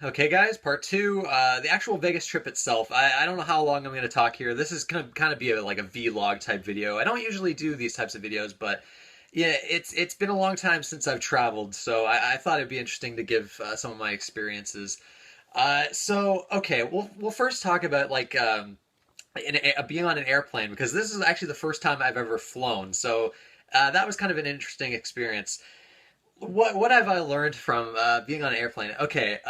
Okay, guys, part two. The actual Vegas trip itself. I don't know how long I'm going to talk here. This is going to kind of be like a vlog type video. I don't usually do these types of videos, but yeah, it's been a long time since I've traveled, so I thought it'd be interesting to give some of my experiences. Okay, we'll first talk about being on an airplane because this is actually the first time I've ever flown. So that was kind of an interesting experience. What have I learned from being on an airplane? Okay,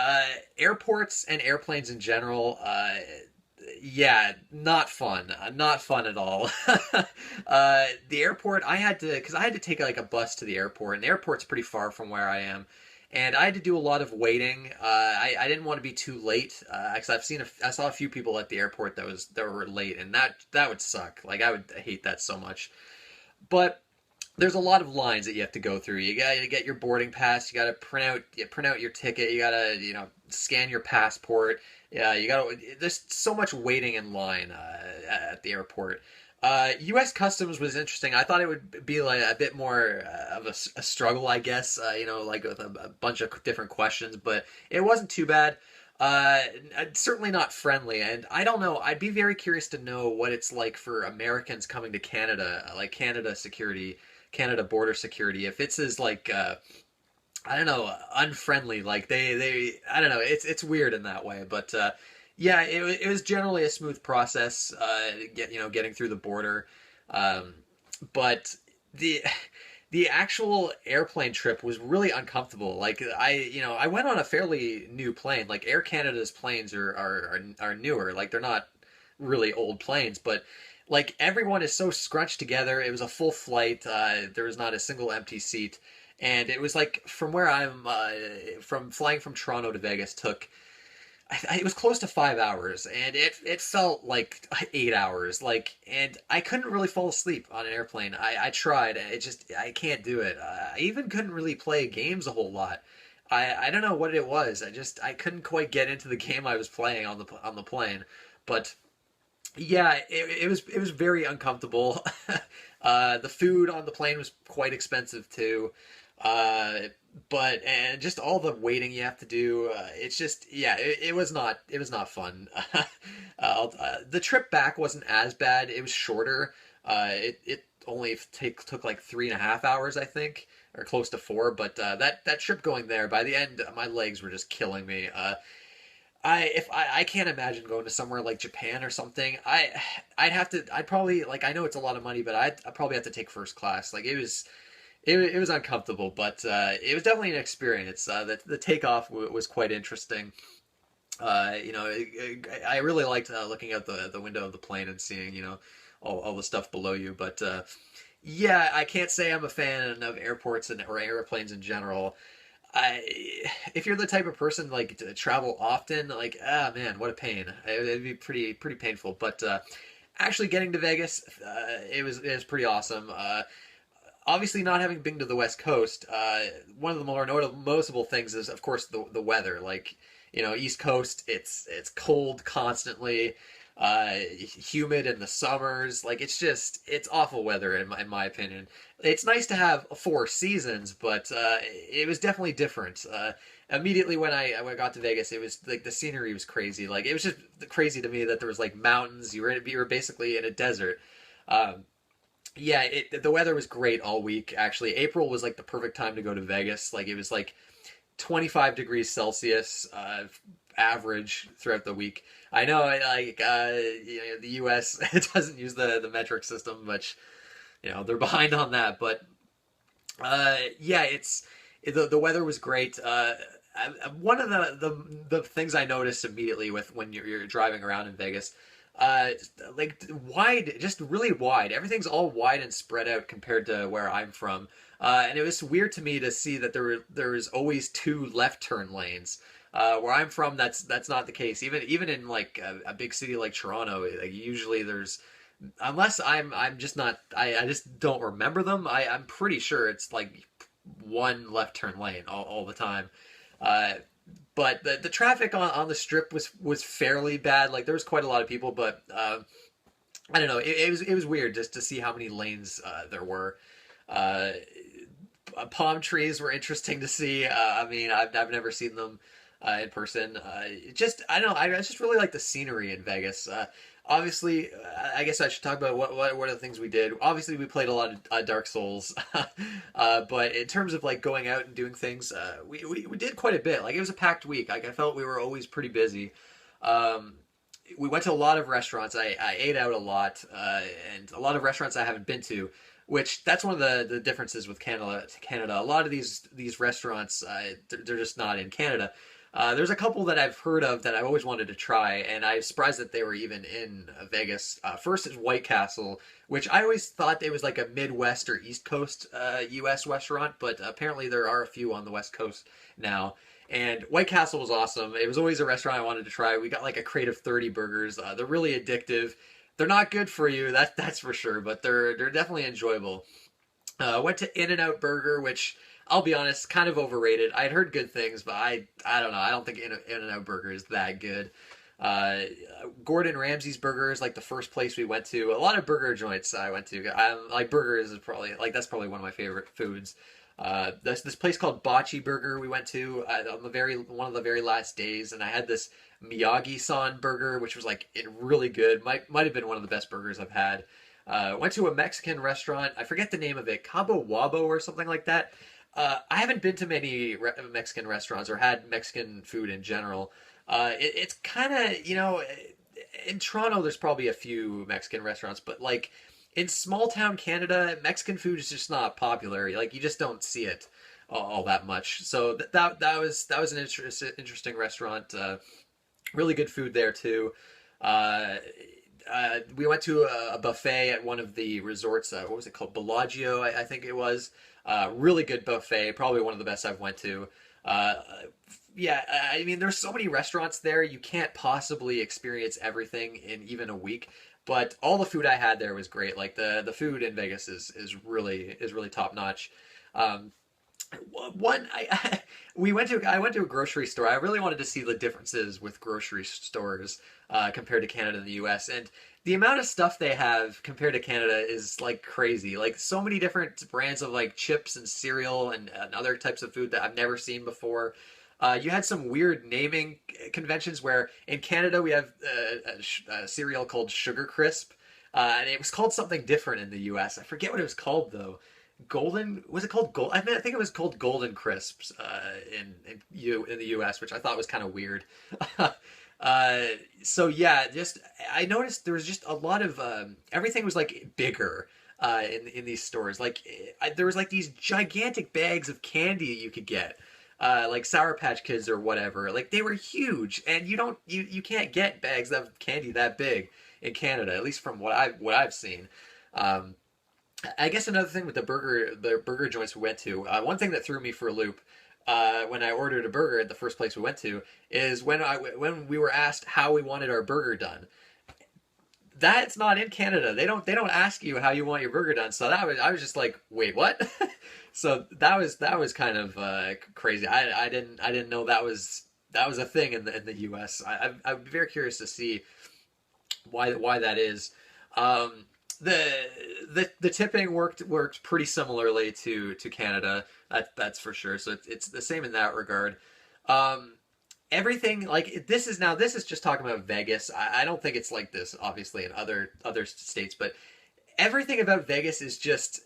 airports and airplanes in general, yeah, not fun, not fun at all. The airport, because I had to take like a bus to the airport, and the airport's pretty far from where I am, and I had to do a lot of waiting. I didn't want to be too late, because I saw a few people at the airport that were late, and that would suck. Like I would hate that so much, but there's a lot of lines that you have to go through. You got to get your boarding pass. You got to print out your ticket. You got to scan your passport. Yeah, you got to. There's so much waiting in line at the airport. U.S. Customs was interesting. I thought it would be like a bit more of a struggle, I guess. Like with a bunch of different questions, but it wasn't too bad. Uh, Certainly not friendly, and I don't know. I'd be very curious to know what it's like for Americans coming to Canada, like Canada border security. If it's as like I don't know, unfriendly, like I don't know. It's weird in that way, but yeah, it was generally a smooth process. Getting through the border, um, but the the actual airplane trip was really uncomfortable. Like I went on a fairly new plane. Like Air Canada's planes are newer. Like they're not really old planes, but like everyone is so scrunched together. It was a full flight. There was not a single empty seat, and it was like from flying from Toronto to Vegas took it was close to 5 hours, and it felt like 8 hours. Like, and I couldn't really fall asleep on an airplane. I tried. I can't do it. I even couldn't really play games a whole lot. I don't know what it was. I couldn't quite get into the game I was playing on the plane. But yeah, it was very uncomfortable. The food on the plane was quite expensive too. Uh, and just all the waiting you have to do. It's just yeah, it was not fun. The trip back wasn't as bad. It was shorter. It only took like 3.5 hours, I think, or close to four. But that trip going there, by the end, my legs were just killing me. I can't imagine going to somewhere like Japan or something. I'd probably like I know it's a lot of money, but I'd probably have to take first class. Like it was uncomfortable, but it was definitely an experience. The takeoff was quite interesting. I really liked looking out the window of the plane and seeing all the stuff below you. But yeah, I can't say I'm a fan of airports or airplanes in general. I If you're the type of person like to travel often, like man, what a pain. It'd be pretty painful. But actually getting to Vegas, it was pretty awesome. Obviously, not having been to the West Coast, one of the more noticeable things is, of course, the weather. Like, East Coast, it's cold constantly, humid in the summers. Like, it's awful weather in my opinion. It's nice to have four seasons, but it was definitely different. Immediately when I got to Vegas, it was like the scenery was crazy. Like, it was just crazy to me that there was like mountains. You were basically in a desert. Um, yeah, the weather was great all week. Actually, April was like the perfect time to go to Vegas. Like it was like 25 degrees Celsius average throughout the week. I know, the U.S. it doesn't use the metric system, which they're behind on that. But yeah, the weather was great. One of the things I noticed immediately with when you're driving around in Vegas, uh, like wide, just really wide. Everything's all wide and spread out compared to where I'm from. And it was weird to me to see that there was always two left turn lanes. Where I'm from, that's not the case. Even in like a big city like Toronto, like usually there's unless I'm just not I just don't remember them. I'm pretty sure it's like one left turn lane all the time. Uh, but the traffic on the strip was fairly bad. Like there was quite a lot of people, but I don't know. It was weird just to see how many lanes there were. Uh, Palm trees were interesting to see. I mean, I've never seen them. in person. Just I don't know. I just really like the scenery in Vegas. Obviously, I guess I should talk about what are the things we did. Obviously, we played a lot of Dark Souls, but in terms of like going out and doing things, we did quite a bit. Like it was a packed week. Like I felt we were always pretty busy. Um, we went to a lot of restaurants. I ate out a lot, and a lot of restaurants I haven't been to. Which that's one of the differences with Canada. A lot of these restaurants, they're just not in Canada. There's a couple that I've heard of that I've always wanted to try, and I was surprised that they were even in Vegas. First is White Castle, which I always thought it was like a Midwest or East Coast U.S. restaurant, but apparently there are a few on the West Coast now. And White Castle was awesome. It was always a restaurant I wanted to try. We got like a crate of 30 burgers. They're really addictive. They're not good for you, that's for sure, but they're definitely enjoyable. Went to In-N-Out Burger, which I'll be honest, kind of overrated. I'd heard good things, but I don't know. I don't think In-N-Out Burger is that good. Uh, Gordon Ramsay's Burger is like the first place we went to. A lot of burger joints I went to. Like burgers is probably like that's probably one of my favorite foods. This place called Bocce Burger we went to on the very one of the very last days, and I had this Miyagi-san burger, which was like really good. Might have been one of the best burgers I've had. Went to a Mexican restaurant. I forget the name of it, Cabo Wabo or something like that. I haven't been to many Mexican restaurants or had Mexican food in general. It's kind of, in Toronto, there's probably a few Mexican restaurants, but like in small town Canada, Mexican food is just not popular. Like you just don't see it all that much. So that was an interesting restaurant. Really good food there too. Uh, we went to a buffet at one of the resorts. What was it called? Bellagio, I think it was. Really good buffet. Probably one of the best I've went to. Uh, yeah, I mean, there's so many restaurants there. You can't possibly experience everything in even a week. But all the food I had there was great. Like the food in Vegas is really top notch. Um, one I went to a grocery store. I really wanted to see the differences with grocery stores compared to Canada and the U.S. And the amount of stuff they have compared to Canada is like crazy. Like so many different brands of like chips and cereal and other types of food that I've never seen before. You had some weird naming conventions where in Canada we have a cereal called Sugar Crisp, and it was called something different in the U.S. I forget what it was called though. Golden was it called gold? I mean, I think it was called Golden Crisps in the U.S., which I thought was kind of weird. uh, so yeah, just I noticed there was just a lot of everything was like bigger in these stores. Like there was like these gigantic bags of candy you could get. Like Sour Patch Kids or whatever, like they were huge, and you can't get bags of candy that big in Canada, at least from what I've seen. Um, I guess another thing with the burger joints we went to, one thing that threw me for a loop when I ordered a burger at the first place we went to is when we were asked how we wanted our burger done. That's not in Canada. They don't ask you how you want your burger done. So I was just like, wait, what? So that was kind of crazy. I didn't know that was a thing in the U.S. I'd be very curious to see why that is. Um, the tipping worked pretty similarly to Canada. That's for sure. So it's the same in that regard. Um, Everything like this is just talking about Vegas. I don't think it's like this obviously in other states, but everything about Vegas is just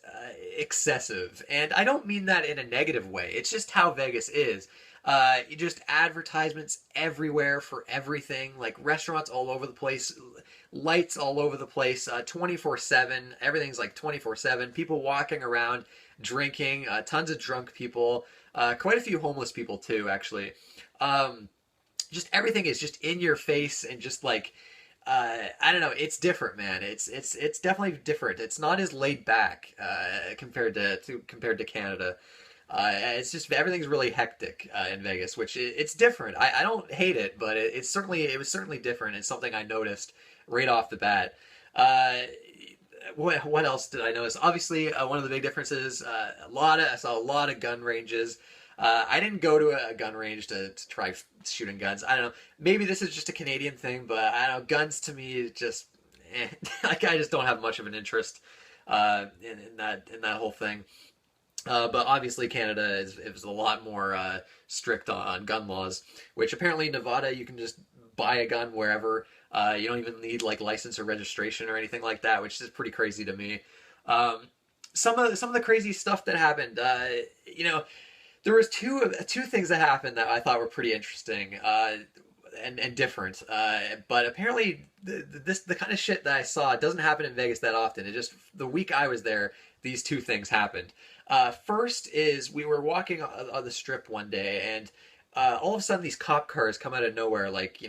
excessive, and I don't mean that in a negative way. It's just how Vegas is. You just advertisements everywhere for everything, like restaurants all over the place, lights all over the place, 24/7. Everything's like 24/7. People walking around, drinking, tons of drunk people, quite a few homeless people too, actually. Um, just everything is just in your face and just like I don't know. It's different, man. It's definitely different. It's not as laid back compared to Canada. It's just everything's really hectic in Vegas, which it's different. I don't hate it, but it was certainly different. It's something I noticed right off the bat. Uh, what else did I notice? Obviously, one of the big differences. I saw a lot of gun ranges. I didn't go to a gun range to try shooting guns. I don't know. Maybe this is just a Canadian thing, but I don't know. Guns to me just, like I just don't have much of an interest in that whole thing. But obviously, Canada is a lot more strict on gun laws. Which apparently Nevada, you can just buy a gun wherever. You don't even need like license or registration or anything like that, which is pretty crazy to me. Um, some of the crazy stuff that happened. You know, there was two things that happened that I thought were pretty interesting. And different. But apparently, the kind of shit that I saw doesn't happen in Vegas that often. It just the week I was there, these two things happened. First is we were walking on the strip one day, and all of a sudden these cop cars come out of nowhere, like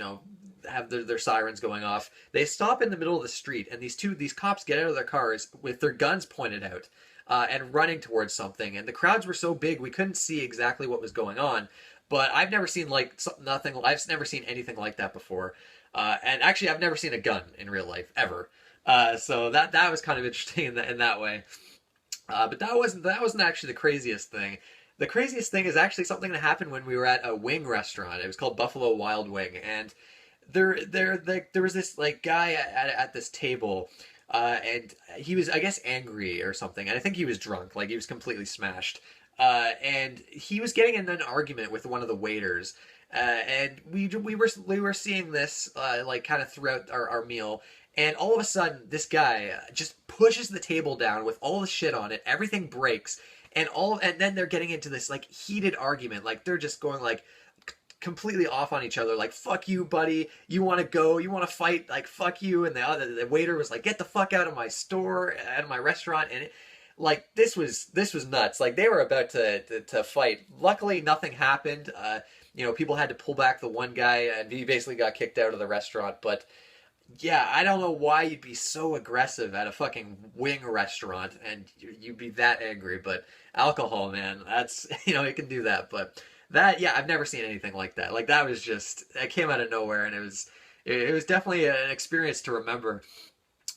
have their sirens going off. They stop in the middle of the street, and these cops get out of their cars with their guns pointed out. And running towards something, and the crowds were so big we couldn't see exactly what was going on. But I've never seen like nothing. I've never seen anything like that before. And actually, I've never seen a gun in real life ever. So that was kind of interesting in that way. But that wasn't actually the craziest thing. The craziest thing is actually something that happened when we were at a wing restaurant. It was called Buffalo Wild Wing, and there was this like guy at this table, and he was, I guess, angry or something, and I think he was drunk, like he was completely smashed, and he was getting in an argument with one of the waiters, and we were seeing this like kind of throughout our meal. And all of a sudden, this guy just pushes the table down with all the shit on it. Everything breaks, and then they're getting into this like heated argument. Like they're just going like completely off on each other. Like fuck you, buddy. You want to go? You want to fight? Like fuck you. And the waiter was like, get the fuck out of my store, out of my restaurant. And like this was nuts. Like they were about to fight. Luckily, nothing happened. People had to pull back the one guy, and he basically got kicked out of the restaurant. But yeah, I don't know why you'd be so aggressive at a fucking wing restaurant and you'd be that angry, but alcohol, man, that's, it can do that. But that, yeah, I've never seen anything like that. Like that was just, it came out of nowhere, and it was definitely an experience to remember.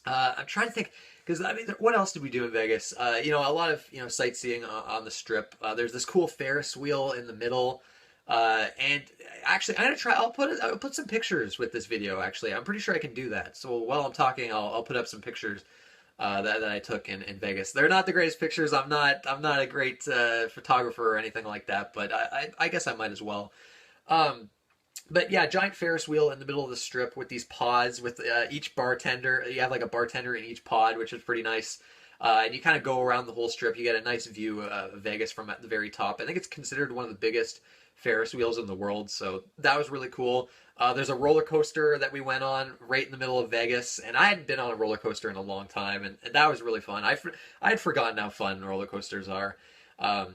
I'm trying to think, because I mean, what else did we do in Vegas? A lot of sightseeing on the Strip. There's this cool Ferris wheel in the middle, and actually, I'm gonna try. I'll put some pictures with this video. Actually, I'm pretty sure I can do that. So while I'm talking, I'll put up some pictures that I took in Vegas. They're not the greatest pictures. I'm not a great photographer or anything like that, but I guess I might as well. Um, but yeah, giant Ferris wheel in the middle of the Strip with these pods with each bartender. You have like a bartender in each pod, which is pretty nice. And you kind of go around the whole Strip. You get a nice view of Vegas from at the very top. I think it's considered one of the biggest Ferris wheels in the world, so that was really cool. There's a roller coaster that we went on right in the middle of Vegas, and I hadn't been on a roller coaster in a long time, and that was really fun. I had forgotten how fun roller coasters are. Um,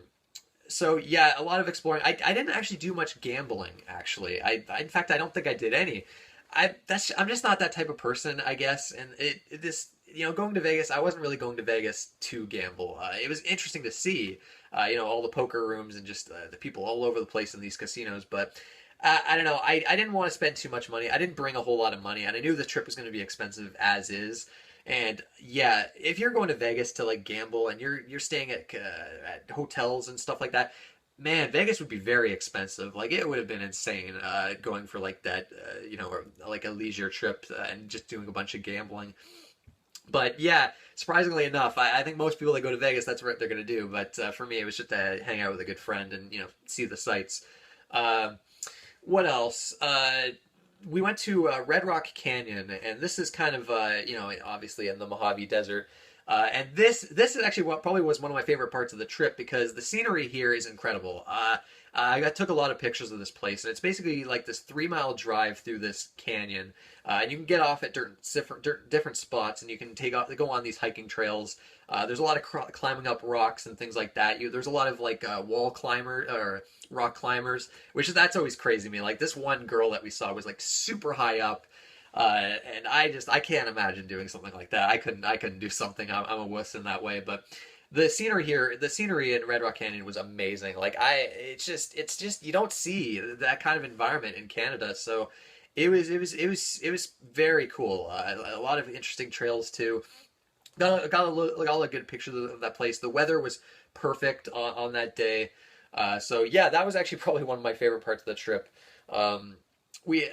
so yeah, a lot of exploring. I didn't actually do much gambling. Actually, in fact, I don't think I did any. I'm just not that type of person, I guess. And this going to Vegas, I wasn't really going to Vegas to gamble. It was interesting to see, all the poker rooms and just the people all over the place in these casinos. But I don't know. I didn't want to spend too much money. I didn't bring a whole lot of money, and I knew the trip was going to be expensive as is. And yeah, if you're going to Vegas to like gamble and you're staying at hotels and stuff like that, man, Vegas would be very expensive. Like it would have been insane going for like that, or like a leisure trip and just doing a bunch of gambling. But yeah, surprisingly enough, I think most people that go to Vegas, that's what they're going to do. But for me, it was just to hang out with a good friend and see the sights. Uh, what else? We went to Red Rock Canyon, and this is kind of obviously in the Mojave Desert. And this is actually what probably was one of my favorite parts of the trip because the scenery here is incredible. I took a lot of pictures of this place, and it's basically like this 3 mile drive through this canyon, and you can get off at different spots, and you can go on these hiking trails. There's a lot of climbing up rocks and things like that. There's a lot of like wall climber or rock climbers, that's always crazy to me. Like this one girl that we saw was like super high up. And I can't imagine doing something like that. I couldn't do something. I'm a wuss in that way. But the scenery in Red Rock Canyon was amazing. Like it's just you don't see that kind of environment in Canada. So it was very cool. A lot of interesting trails too. Got a lot of good pictures of that place. The weather was perfect on that day. So yeah, that was actually probably one of my favorite parts of the trip. we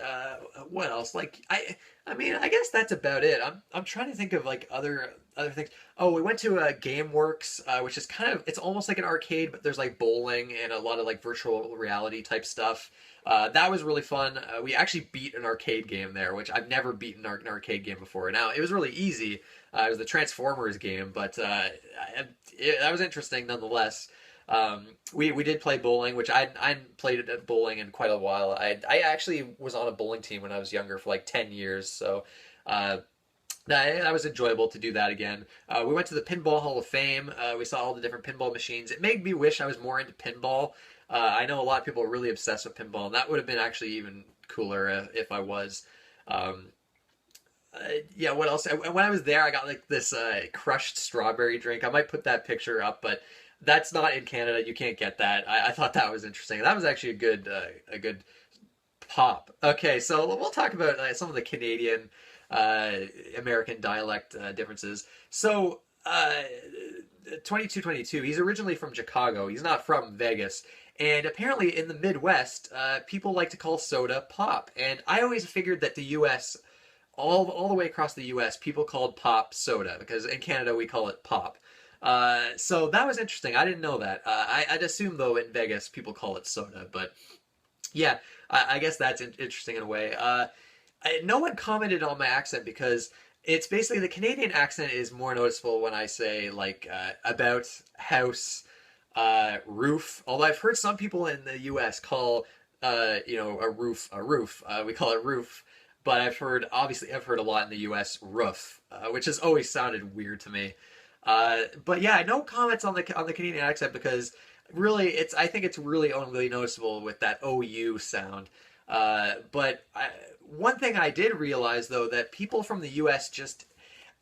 what else? Like I mean, I guess that's about it. I'm trying to think of like other things. Oh, we went to GameWorks, which is kind of, it's almost like an arcade, but there's like bowling and a lot of like virtual reality type stuff. That was really fun. We actually beat an arcade game there, which I've never beaten an arcade game before. Now it was really easy. It was the Transformers game, but that was interesting nonetheless. We did play bowling, which I played at bowling in quite a while. I actually was on a bowling team when I was younger for like 10 years, so uh, that was enjoyable to do that again. We went to the Pinball Hall of Fame. We saw all the different pinball machines. It made me wish I was more into pinball. I know a lot of people are really obsessed with pinball, and that would have been actually even cooler if I was. Um, yeah, what else? When I was there, I got like this crushed strawberry drink. I might put that picture up, but that's not in Canada. You can't get that. I thought that was interesting. That was actually a good pop. Okay, so we'll talk about some of the Canadian uh, American dialect differences. So 2222, he's originally from Chicago. He's not from Vegas. And apparently in the Midwest, people like to call soda pop. And I always figured that the U.S., all the way across the U.S., people called pop soda because in Canada we call it pop. So that was interesting. I didn't know that. I'd assume though in Vegas people call it soda, but yeah, I guess that's interesting in a way. No one commented on my accent because it's basically the Canadian accent is more noticeable when I say like about, house, roof. Although I've heard some people in the U.S. call a roof a roof. We call it roof. But I've heard a lot in the U.S. roof, which has always sounded weird to me. But yeah, no comments on the Canadian accent because really, I think it's really only noticeable with that OU sound. One thing I did realize though that people from the U.S. just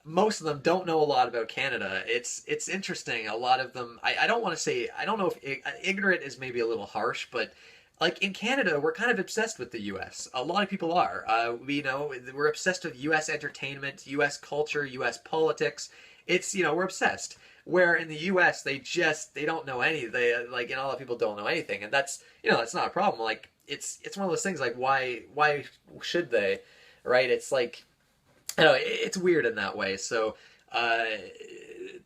most of them don't know a lot about Canada. It's interesting. A lot of them, I don't want to say, I don't know if ignorant is maybe a little harsh, but like in Canada, we're kind of obsessed with the U.S. A lot of people are. We know we're obsessed with U.S. entertainment, U.S. culture, U.S. politics. We're obsessed. Where in the U.S. they don't know any. They like a lot of people don't know anything, and that's not a problem. Like it's one of those things. Like why should they, right? It's like I don't know, it's weird in that way. So,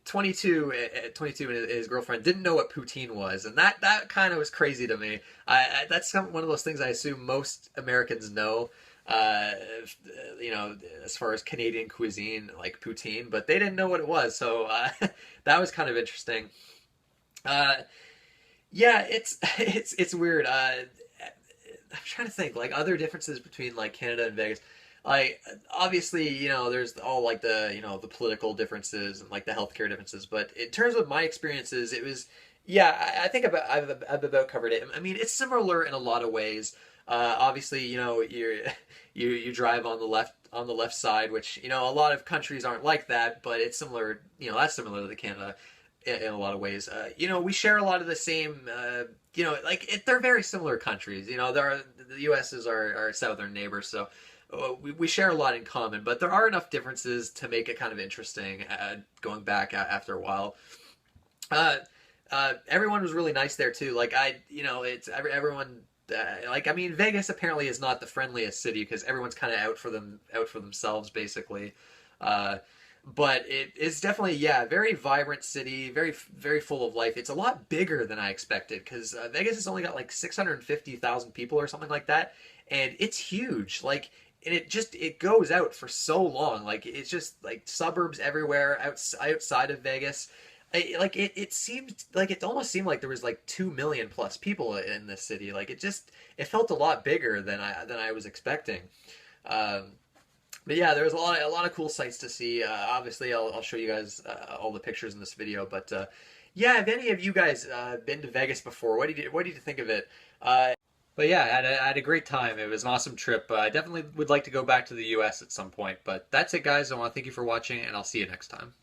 22 and his girlfriend didn't know what poutine was, and that kind of was crazy to me. That's one of those things I assume most Americans know. Uh, as far as Canadian cuisine, like poutine, but they didn't know what it was, so that was kind of interesting. Uh, yeah, it's weird. I'm trying to think like other differences between like Canada and Vegas. Like obviously, there's all like the political differences and like the healthcare differences. But in terms of my experiences, it was yeah. I think I've about covered it. I mean, it's similar in a lot of ways. Obviously, you drive on the left side, which a lot of countries aren't like that, but it's similar. That's similar to the Canada in a lot of ways. We share a lot of the same. They're very similar countries. The U.S. is our southern neighbor, so we share a lot in common. But there are enough differences to make it kind of interesting. Going back after a while, everyone was really nice there too. Like it's everyone. I mean, Vegas apparently is not the friendliest city because everyone's kind of out for themselves, basically. Uh, but it is definitely, yeah, very vibrant city, very very full of life. It's a lot bigger than I expected because Vegas has only got like 650,000 people or something like that, and it's huge. Like, and it goes out for so long. Like, it's just like suburbs everywhere outside of Vegas. It seemed like it almost seemed like there was like 2 million plus people in this city. Like it felt a lot bigger than I was expecting. Um, but yeah, there was a lot of cool sights to see. Obviously, I'll show you guys all the pictures in this video. But yeah, if any of you guys been to Vegas before, what did you think of it? But yeah, I had a great time. It was an awesome trip. I definitely would like to go back to the U.S. at some point. But that's it, guys. I want to thank you for watching, and I'll see you next time.